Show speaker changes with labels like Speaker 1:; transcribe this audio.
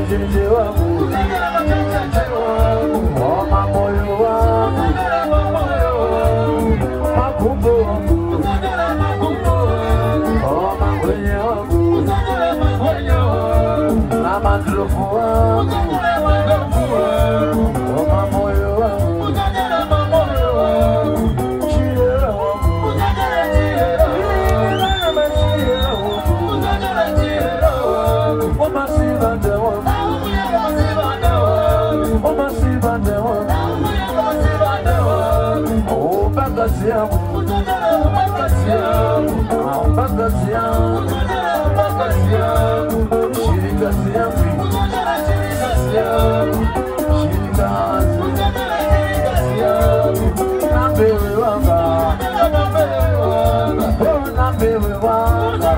Speaker 1: macheche wangu, oh mamoyo wangu, makumbo wangu, oh mangwenye wangu, na mandrofu wangu, oh mamoyo wangu, chile wangu, oh masibande wangu, oh masibande wangu, oh bagasi yangu, bagasi yangu, shirikasi yangu, shirikasi yangu, nambewe wanga, oh nambewe wanga.